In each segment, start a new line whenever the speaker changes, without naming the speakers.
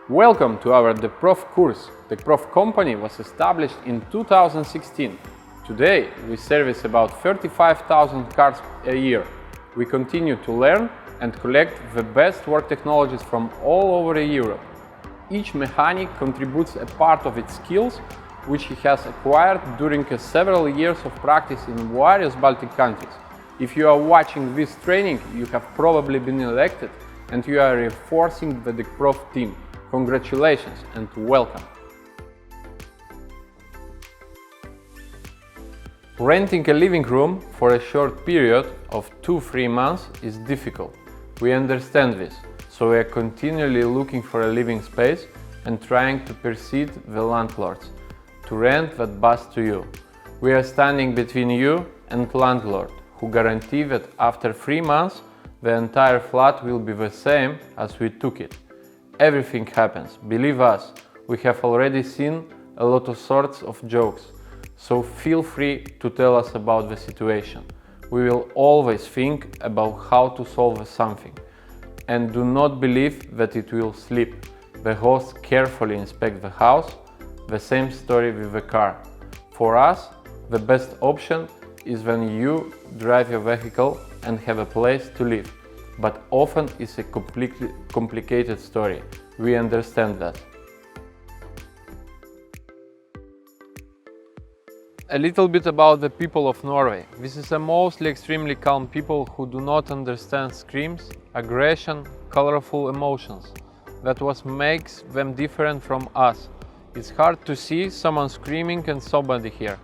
Welcome to our The Prof course. The Prof company was established in 2016. Today we service about 35,000 cars a year. We continue to learn and collect the best work technologies from all over Europe. Each mechanic contributes a part of its skills which he has acquired during several years of practice in various Baltic countries. If you are watching this training, you have probably been elected and you are reinforcing the Prof team. Congratulations and welcome! Renting a living room for a short period of 2-3 months is difficult. We understand this, so we are continually looking for a living space and trying to persuade the landlords to rent that bus to you. We are standing between you and landlord, who guarantee that after 3 months the entire flat will be the same as we took it. Everything happens, believe us, we have already seen a lot of sorts of jokes, so feel free to tell us about the situation. We will always think about how to solve something. And do not believe that it will slip. The hosts carefully inspect the house. The same story with the car. For us, the best option is when you drive your vehicle and have a place to live. But often it's a completely complicated story. We understand that. A little bit about the people of Norway. This is a mostly extremely calm people who do not understand screams, aggression, colorful emotions. That's what makes them different from us. It's hard to see someone screaming and somebody here.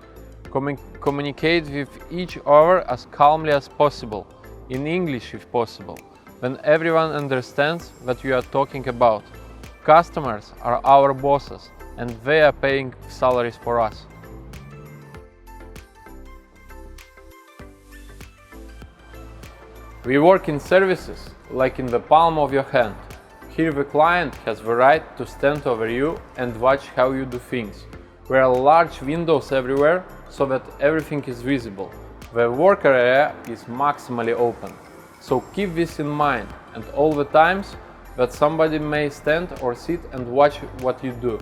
Communicate with each other as calmly as possible, in English if possible, when everyone understands what you are talking about. Customers are our bosses and they are paying salaries for us. We work in services like in the palm of your hand. Here the client has the right to stand over you and watch how you do things. There are large windows everywhere so that everything is visible. The work area is maximally open. So keep this in mind and all the times that somebody may stand or sit and watch what you do.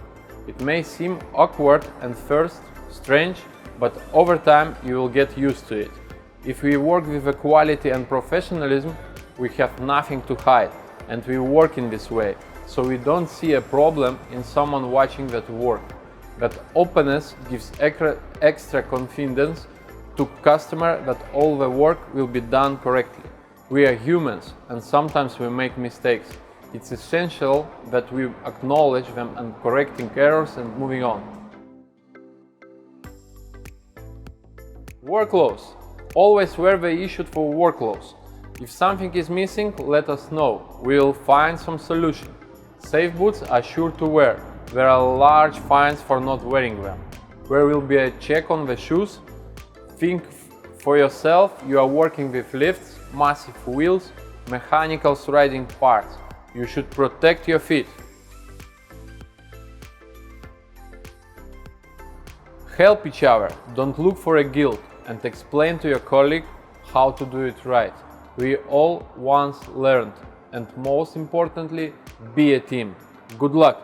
It may seem awkward and first strange, but over time you will get used to it. If we work with quality and professionalism, we have nothing to hide, and we work in this way, so we don't see a problem in someone watching that work. That openness gives extra confidence to customer that all the work will be done correctly. We are humans, and sometimes we make mistakes. It's essential that we acknowledge them and correcting errors and moving on. Work clothes. Always wear the issued for work clothes. If something is missing, let us know. We will find some solution. Safe boots are sure to wear. There are large fines for not wearing them. There will be a check on the shoes. Think for yourself, you are working with lifts, massive wheels, mechanical riding parts. You should protect your feet. Help each other, don't look for a guilt, and explain to your colleague how to do it right. We all once learned, and most importantly, be a team. Good luck!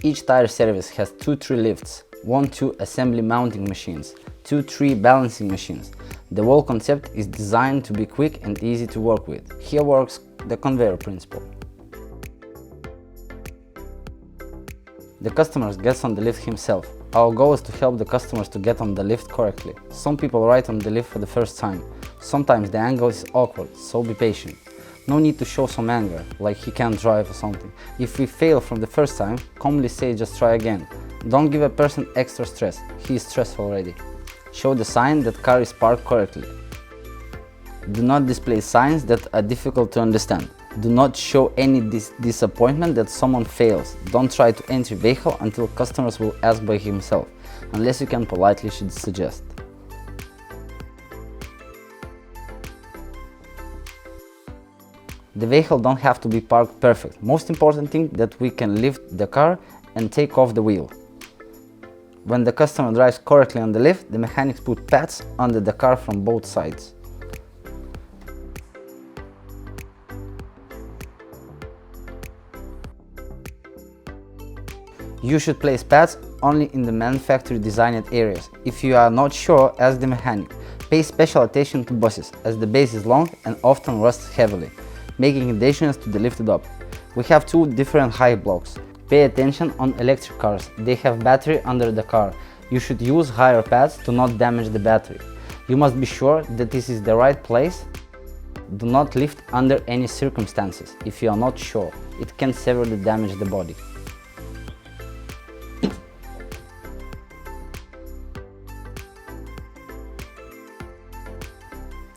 Each tire service has 2-3 lifts, 1-2 assembly mounting machines, 2-3 balancing machines. The whole concept is designed to be quick and easy to work with. Here works the conveyor principle. The customer gets on the lift himself. Our goal is to help the customers to get on the lift correctly. Some people ride on the lift for the first time. Sometimes the angle is awkward, so be patient. No need to show some anger, like he can't drive or something. If we fail from the first time, calmly say just try again. Don't give a person extra stress, he is stressed already. Show the sign that car is parked correctly. Do not display signs that are difficult to understand. Do not show any disappointment that someone fails. Don't try to enter vehicle until customers will ask by himself, unless you can politely suggest. The vehicle don't have to be parked perfect. Most important thing that we can lift the car and take off the wheel. When the customer drives correctly on the lift, the mechanics put pads under the car from both sides. You should place pads only in the manufacturer designed areas. If you are not sure, ask the mechanic. Pay special attention to buses, as the base is long and often rusts heavily, making it dangerous to lift it up. We have two different height blocks. Pay attention on electric cars. They have battery under the car. You should use higher pads to not damage the battery. You must be sure that this is the right place. Do not lift under any circumstances. If you are not sure, it can severely damage the body.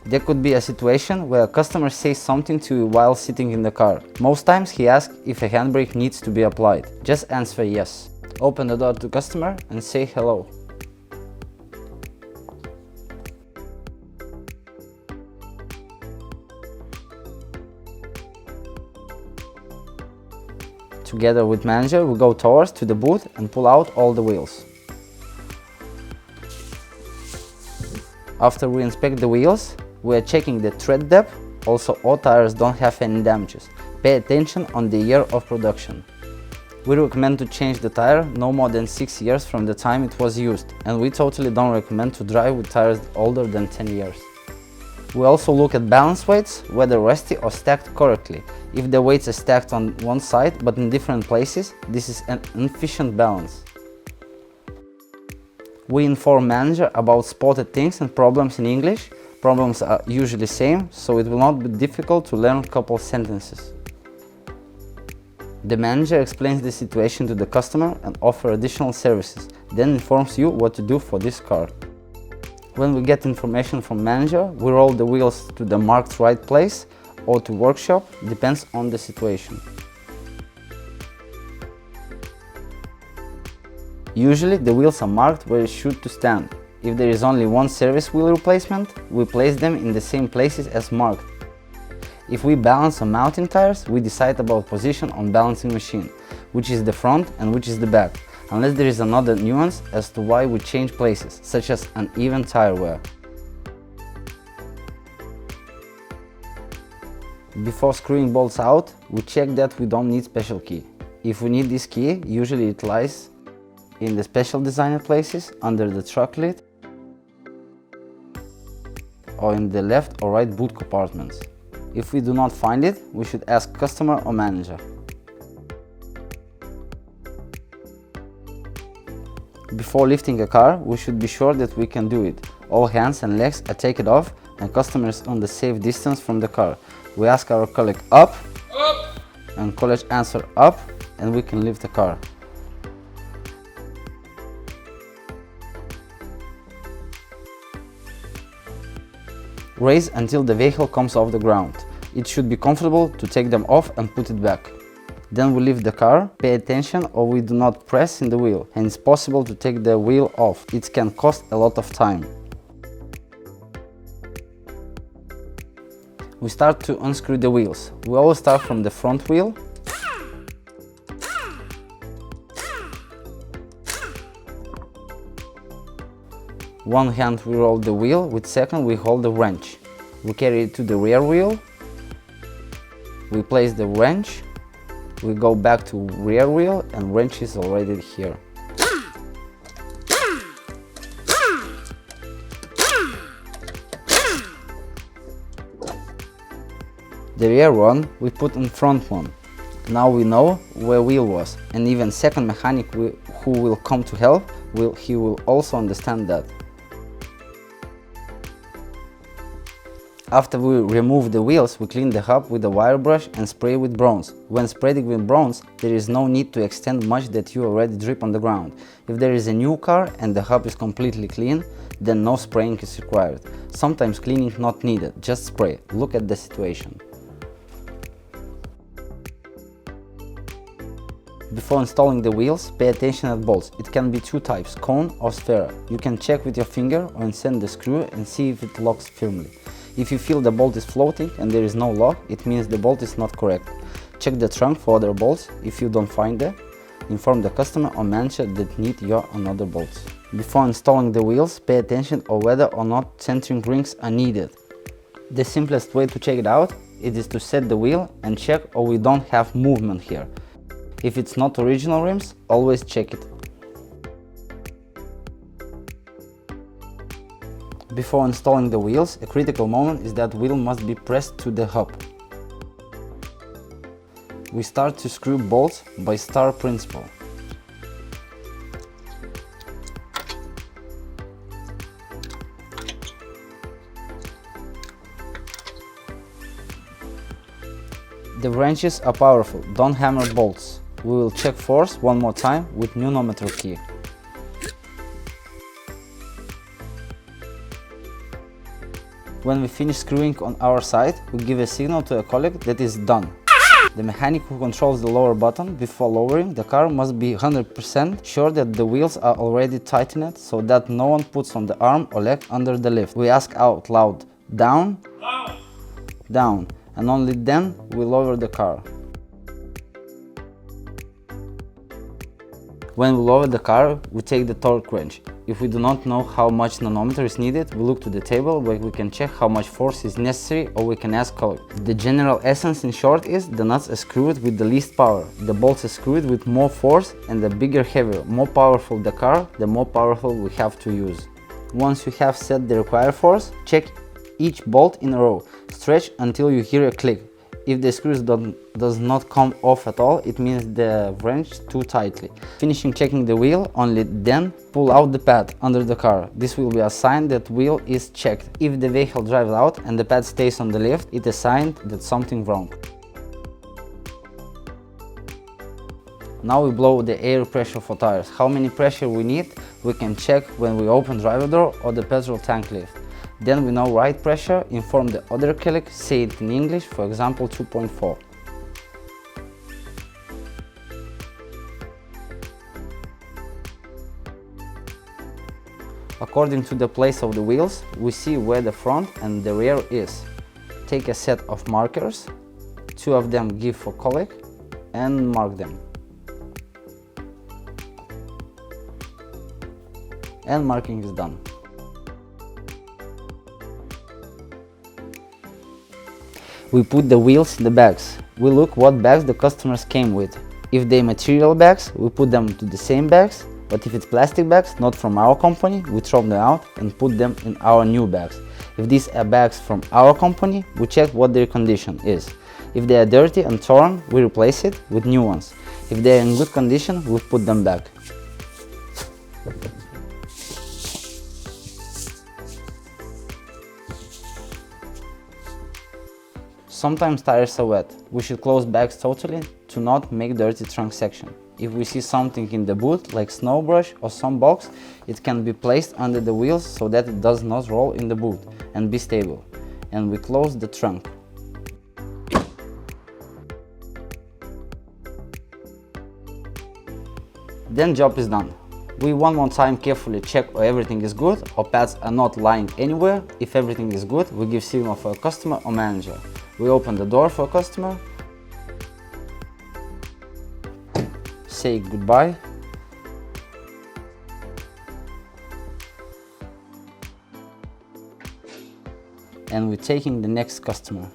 There could be a situation where a customer says something to you while sitting in the car. Most times he asks if a handbrake needs to be applied. Just answer yes. Open the door to the customer and say hello. Together with manager, we go towards to the booth and pull out all the wheels. After we inspect the wheels, we are checking the tread depth. Also, all tires don't have any damages. Pay attention on the year of production. We recommend to change the tire no more than 6 years from the time it was used, and we totally don't recommend to drive with tires older than 10 years. We also look at balance weights, whether rusty or stacked correctly. If the weights are stacked on one side but in different places, this is an inefficient balance. We inform manager about spotted things and problems in English. Problems are usually same, so it will not be difficult to learn a couple sentences. The manager explains the situation to the customer and offers additional services, then informs you what to do for this car. When we get information from manager, we roll the wheels to the marked right place or to workshop, depends on the situation. Usually the wheels are marked where it should to stand. If there is only one service wheel replacement, we place them in the same places as marked. If we balance on mounting tires, we decide about position on balancing machine, which is the front and which is the back, unless there is another nuance as to why we change places, such as uneven tire wear. Before screwing bolts out, we check that we don't need special key. If we need this key, usually it lies in the special designed places under the truck lid or in the left or right boot compartments. If we do not find it, we should ask customer or manager. Before lifting a car, we should be sure that we can do it. All hands and legs are taken off and customer is on the safe distance from the car. We ask our colleague up, and colleague answer up, and we can lift the car. Raise until the vehicle comes off the ground. It should be comfortable to take them off and put it back. Then we lift the car. Pay attention or we do not press in the wheel, and it's possible to take the wheel off. It can cost a lot of time. We start to unscrew the wheels. We always start from the front wheel. One hand we roll the wheel, with second we hold the wrench. We carry it to the rear wheel. We place the wrench. We go back to rear wheel and wrench is already here. The rear one we put in front one. Now we know where wheel was, and even second mechanic who will come to help, he will also understand that. After we remove the wheels, we clean the hub with a wire brush and spray with bronze. When spraying with bronze, there is no need to extend much that you already drip on the ground. If there is a new car and the hub is completely clean, then no spraying is required. Sometimes cleaning not needed, just spray. Look at the situation. Before installing the wheels, pay attention at bolts. It can be two types, cone or sphere. You can check with your finger or insert the screw and see if it locks firmly. If you feel the bolt is floating and there is no lock, it means the bolt is not correct. Check the trunk for other bolts if you don't find it. Inform the customer or manager that need your another bolts. Before installing the wheels, pay attention on whether or not centering rings are needed. The simplest way to check it out is to set the wheel and check or we don't have movement here. If it's not original rims, always check it. Before installing the wheels, a critical moment is that wheel must be pressed to the hub. We start to screw bolts by star principle. The wrenches are powerful, don't hammer bolts. We will check force one more time with manometer key. When we finish screwing on our side, we give a signal to a colleague that is done. The mechanic who controls the lower button before lowering the car must be 100% sure that the wheels are already tightened so that no one puts on the arm or leg under the lift. We ask out loud, down, down, and only then we lower the car. When we lower the car, we take the torque wrench. If we do not know how much nanometer is needed, we look to the table where we can check how much force is necessary, or we can ask colleague. The general essence in short is the nuts are screwed with the least power, the bolts are screwed with more force, and the bigger, heavier, more powerful the car, the more powerful we have to use. Once you have set the required force, check each bolt in a row. Stretch until you hear a click. If the screws does not come off at all, it means the wrench too tightly. Finishing checking the wheel, only then pull out the pad under the car. This will be a sign that wheel is checked. If the vehicle drives out and the pad stays on the lift, it is a sign that something wrong. Now we blow the air pressure for tires. How many pressure we need, we can check when we open driver door or the petrol tank lift. Then we know right pressure, inform the other colleague, say it in English, for example 2.4. According to the place of the wheels, we see where the front and the rear is. Take a set of markers, 2 of them give for colleague, and mark them. And marking is done. We put the wheels in the bags. We look what bags the customers came with. If they material bags, we put them to the same bags, but if it's plastic bags, not from our company, we throw them out and put them in our new bags. If these are bags from our company, we check what their condition is. If they are dirty and torn, we replace it with new ones. If they are in good condition, we put them back. Sometimes tires are wet. We should close bags totally to not make dirty trunk section. If we see something in the boot, like snow brush or some box, it can be placed under the wheels so that it does not roll in the boot and be stable. And we close the trunk. Then job is done. We one more time carefully check everything is good, or pads are not lying anywhere. If everything is good, we give signal for a customer or manager. We open the door for a customer, say goodbye, and we're taking the next customer.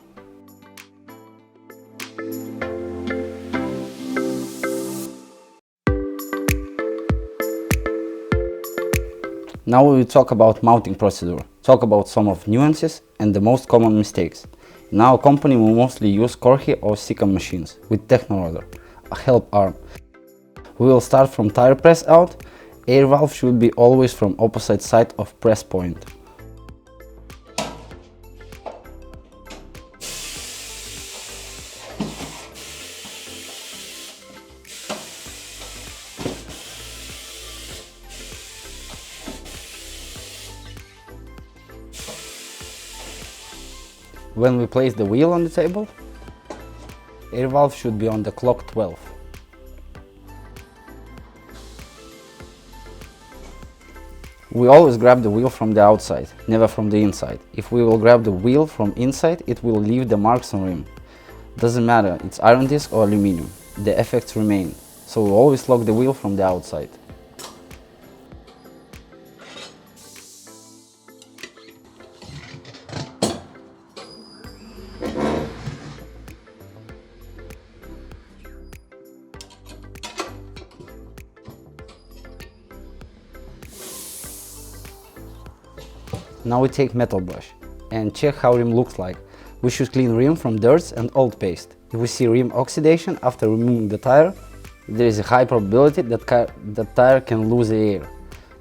Now we will talk about mounting procedure, talk about some of nuances and the most common mistakes. In our company we mostly use Corhi or Sikam machines with Technoroller, a help arm. We will start from tire press out. Air valve should be always from opposite side of press point. When we place the wheel on the table, air valve should be on the clock 12. We always grab the wheel from the outside, never from the inside. If we will grab the wheel from inside, it will leave the marks on rim. Doesn't matter, it's iron disc or aluminum, the effects remain. so we always lock the wheel from the outside. Now we take metal brush and check how rim looks like. We should clean rim from dirt and old paste. If we see rim oxidation after removing the tire, there is a high probability that the tire can lose the air.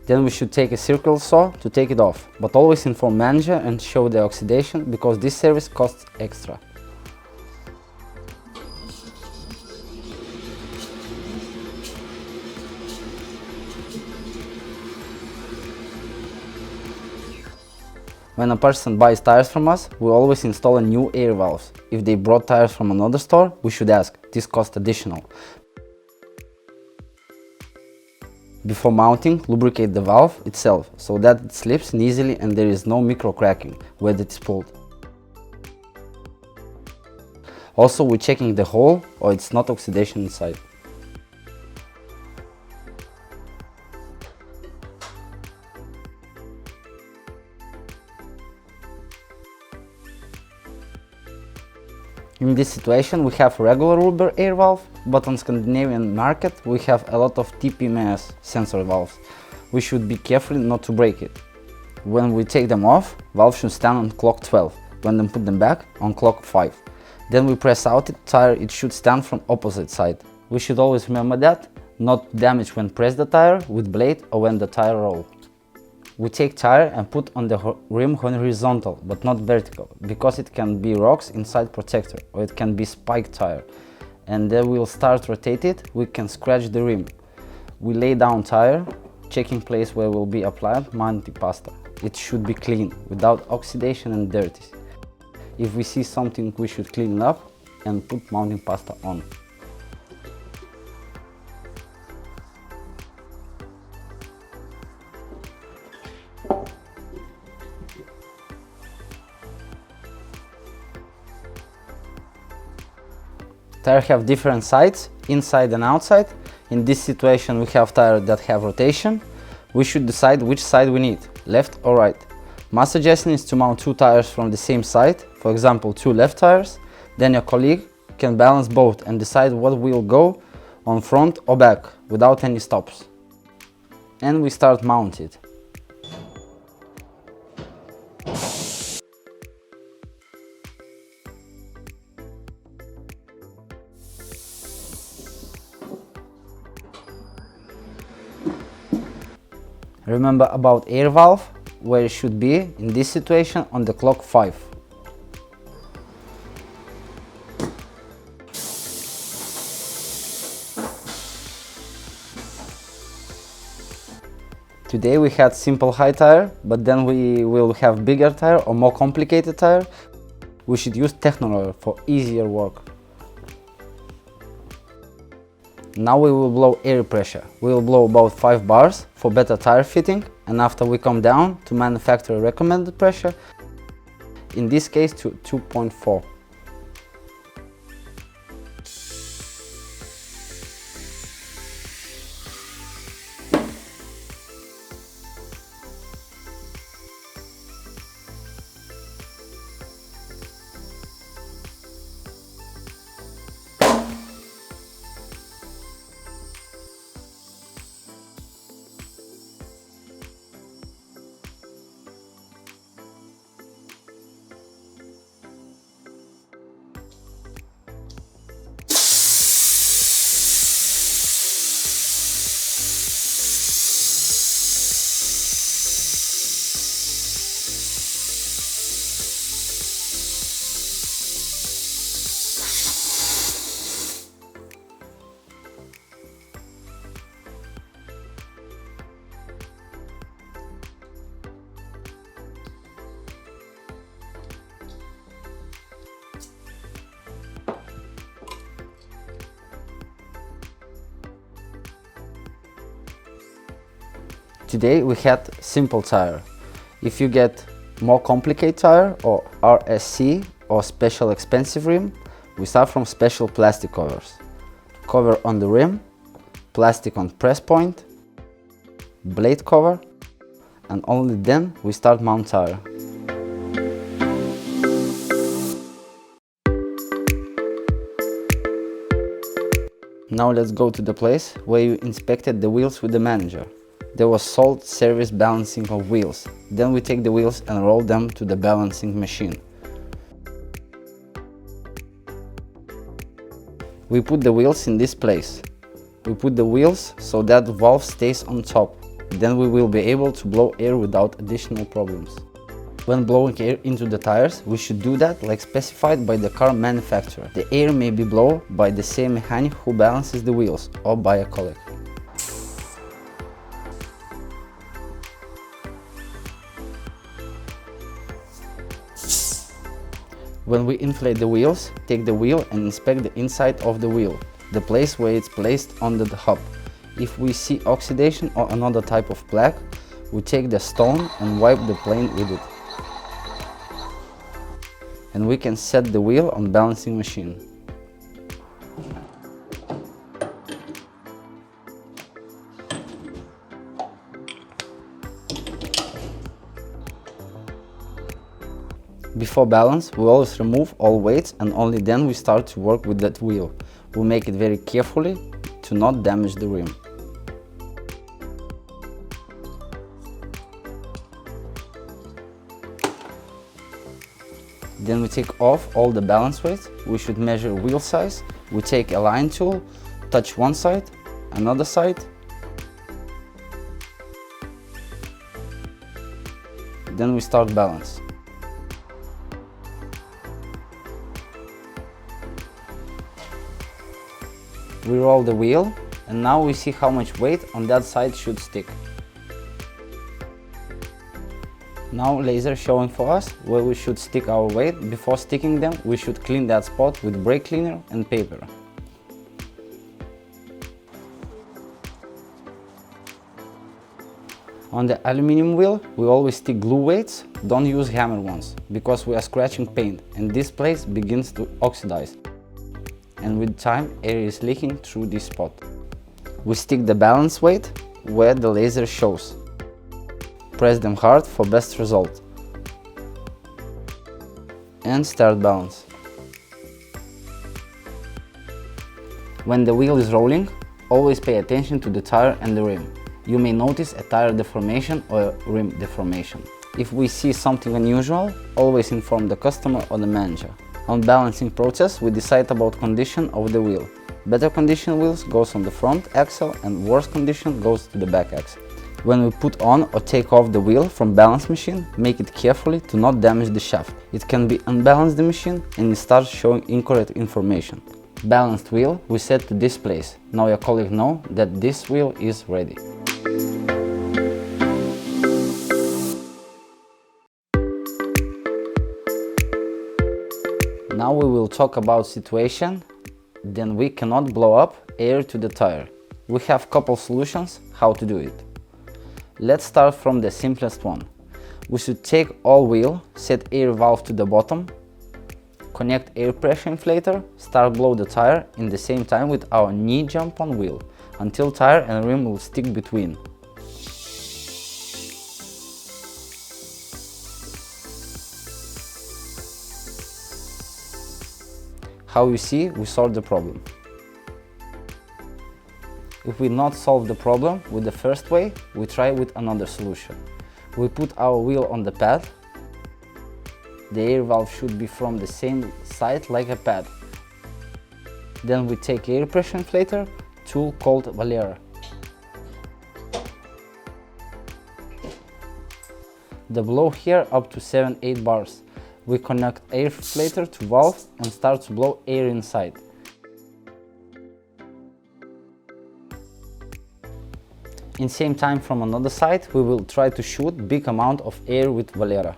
Then we should take a circular saw to take it off, but always inform manager and show the oxidation, because this service costs extra. When a person buys tires from us, we always install a new air valves. If they brought tires from another store, we should ask, this costs additional. Before mounting, lubricate the valve itself so that it slips easily and there is no micro cracking when it is pulled. Also, we're checking the hole or it's not oxidation inside. In this situation we have a regular rubber air valve, but on Scandinavian market we have a lot of TPMS sensor valves. We should be careful not to break it. When we take them off, valve should stand on clock 12, when we put them back on clock 5. Then we press out the tire, it should stand from opposite side. We should always remember that, not damage when press the tire with blade or when the tire roll. We take tire and put on the rim horizontal, but not vertical, because it can be rocks inside protector, or it can be spiked tire. And then we'll start rotate it, we can scratch the rim. We lay down tire, checking place where will be applied mounting pasta. It should be clean, without oxidation and dirty. If we see something, we should clean it up and put mounting pasta on. Tires have different sides, inside and outside. In this situation we have tires that have rotation. We should decide which side we need, left or right. My suggestion is to mount two tires from the same side, for example 2 left tires. Then your colleague can balance both and decide what will go on front or back without any stops. And we start mount it. Remember about air valve, where it should be in this situation on the clock 5. Today we had simple high tire, but then we will have bigger tire or more complicated tire. We should use Technolor for easier work. Now we will blow air pressure. We will blow about 5 bars for better tire fitting, and after we come down to manufacturer recommended pressure, in this case to 2.4. Today we had simple tire. If you get more complicated tire or RSC or special expensive rim, we start from special plastic covers. Cover on the rim plastic on press point, blade cover, and only then we start mount tire. Now let's go to the place where you inspected the wheels with the manager. There was salt service balancing of wheels. Then we take the wheels and roll them to the balancing machine. We put the wheels in this place. We put the wheels so that the valve stays on top. Then we will be able to blow air without additional problems. When blowing air into the tires, we should do that like specified by the car manufacturer. The air may be blown by the same mechanic who balances the wheels, or by a colleague. When we inflate the wheels, take the wheel and inspect the inside of the wheel, the place where it's placed under the hub. If we see oxidation or another type of plaque, we take the stone and wipe the plane with it. And we can set the wheel on balancing machine. Before balance, we always remove all weights and only then we start to work with that wheel. We make it very carefully to not damage the rim. Then we take off all the balance weights. We should measure wheel size. We take a line tool, touch one side, another side. Then we start balance. We roll the wheel and now we see how much weight on that side should stick. Now laser showing for us where we should stick our weight. Before sticking them, we should clean that spot with brake cleaner and paper. On the aluminum wheel, we always stick glue weights. Don't use hammer ones, because we are scratching paint and this place begins to oxidize. And with time, air is leaking through this spot. We stick the balance weight where the laser shows. Press them hard for best result. And start balance. When the wheel is rolling, always pay attention to the tire and the rim. You may notice a tire deformation or a rim deformation. If we see something unusual, always inform the customer or the manager. On balancing process, we decide about condition of the wheel. Better condition wheels goes on the front axle and worse condition goes to the back axle. When we put on or take off the wheel from balance machine, make it carefully to not damage the shaft. It can be unbalance the machine and it starts showing incorrect information. Balanced wheel we set to this place. Now your colleague know that this wheel is ready. Now we will talk about situation then we cannot blow up air to the tire. We have couple solutions how to do it. Let's start from the simplest one. We should take all wheel, set air valve to the bottom, connect air pressure inflator, start blow the tire in the same time with our knee jump on wheel, until tire and rim will stick between. How you see, we solve the problem. If we not solve the problem with the first way, we try with another solution. We put our wheel on the pad. The air valve should be from the same side like a pad. Then we take air pressure inflator, tool called Valera. The blow here up to 7-8 bars. We connect air inflator to valve and start to blow air inside. In same time from another side, we will try to shoot big amount of air with Valera.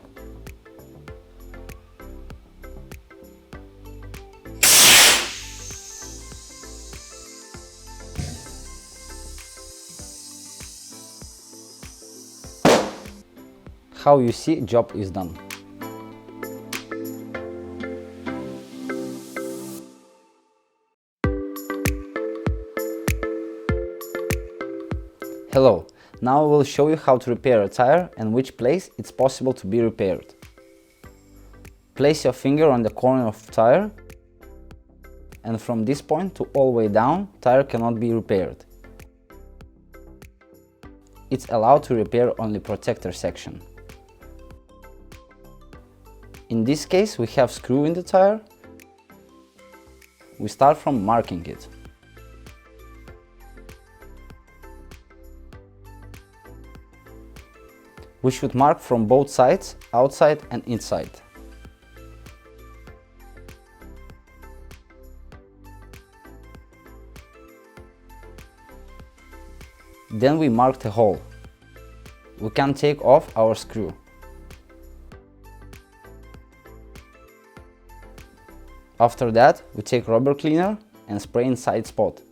How you see, job is done. Hello, now I will show you how to repair a tire and which place it's possible to be repaired. Place your finger on the corner of tire, and from this point to all the way down, tire cannot be repaired. It's allowed to repair only protector section. In this case we have screw in the tire. We start from marking it. We should mark from both sides, outside and inside. Then we mark the hole. We can take off our screw. After that, we take rubber cleaner and spray inside spot.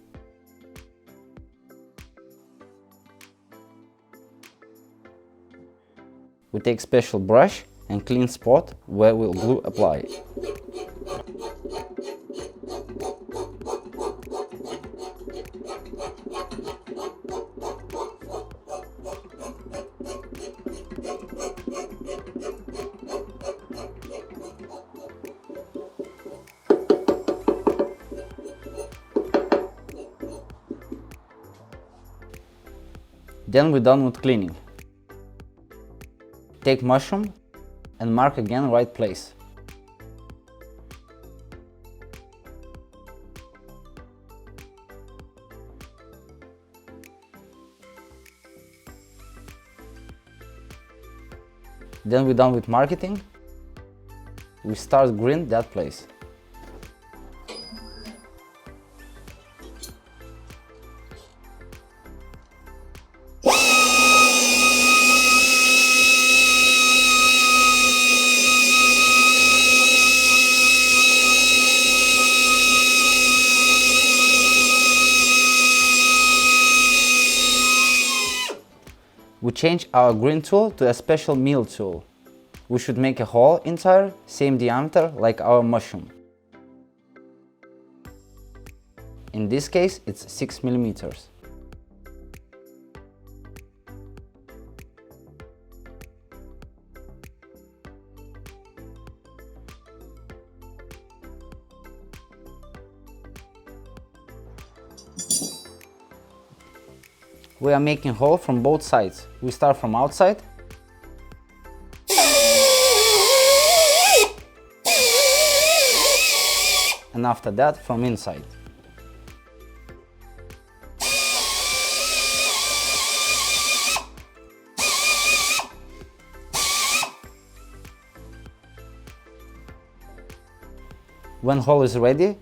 We take special brush and clean spot where we'll glue apply. Then we're done with cleaning. Take mushroom and mark again right place. Then we're done with marking. We start grind that place. We change our grind tool to a special mill tool. We should make a hole in tire, same diameter like our mushroom. In this case it's 6 mm. We are making a hole from both sides. We start from outside. And after that from inside. When hole is ready,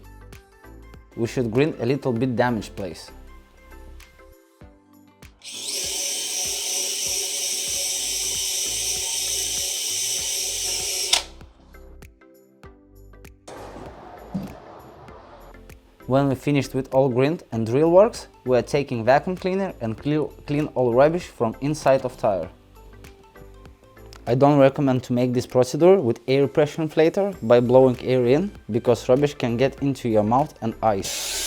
we should grind a little bit damaged place. When we finished with all grind and drill works, we are taking vacuum cleaner and clean all rubbish from inside of tire. I don't recommend to make this procedure with air pressure inflator by blowing air in, because rubbish can get into your mouth and eyes.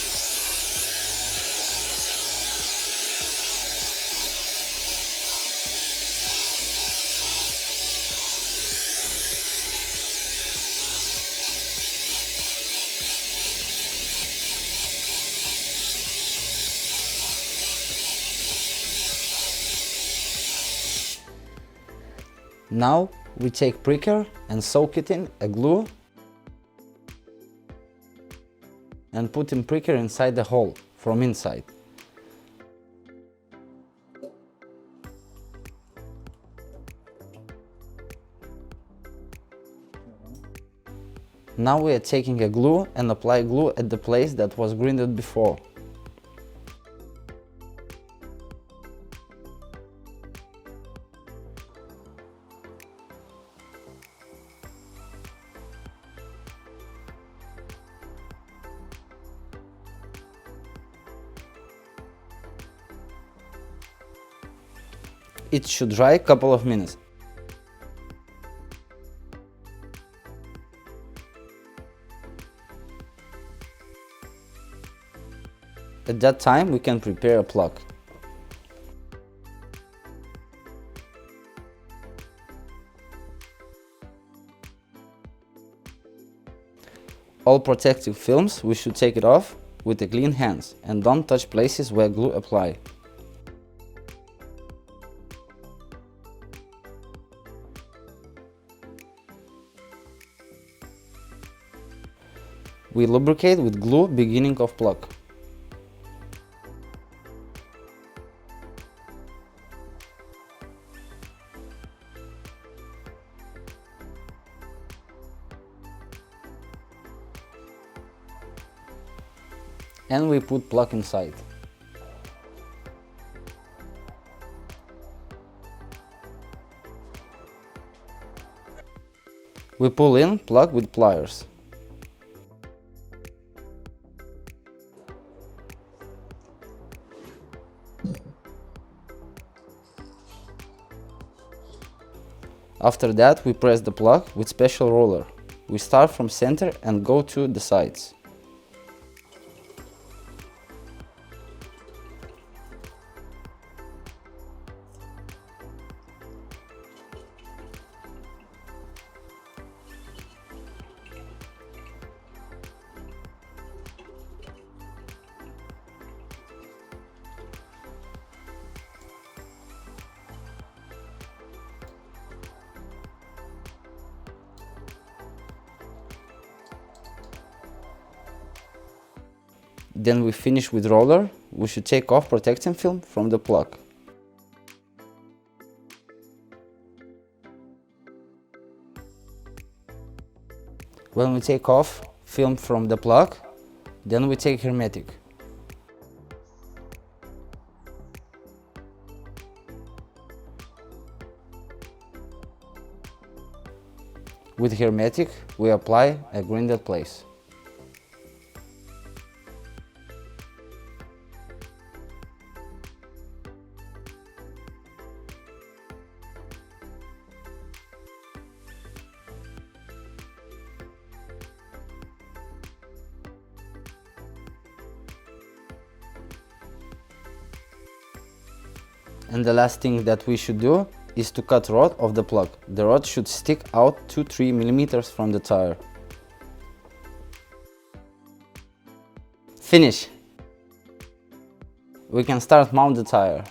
Now we take pricker and soak it in a glue and put in pricker inside the hole from inside. Now we are taking a glue and apply glue at the place that was grinded before. It should dry a couple of minutes. At that time we can prepare a plug. All protective films we should take it off with the clean hands and don't touch places where glue apply. We lubricate with glue beginning of plug. And we put plug inside. We pull in plug with pliers. After that, we press the plug with special roller. We start from center and go to the sides. Then we finish with roller. We should take off protection film from the plug. When we take off film from the plug, then we take hermetic. With hermetic, we apply a grinded place. And the last thing that we should do is to cut rod of the plug. The rod should stick out 2-3 mm from the tire. Finish! We can start mount the tire.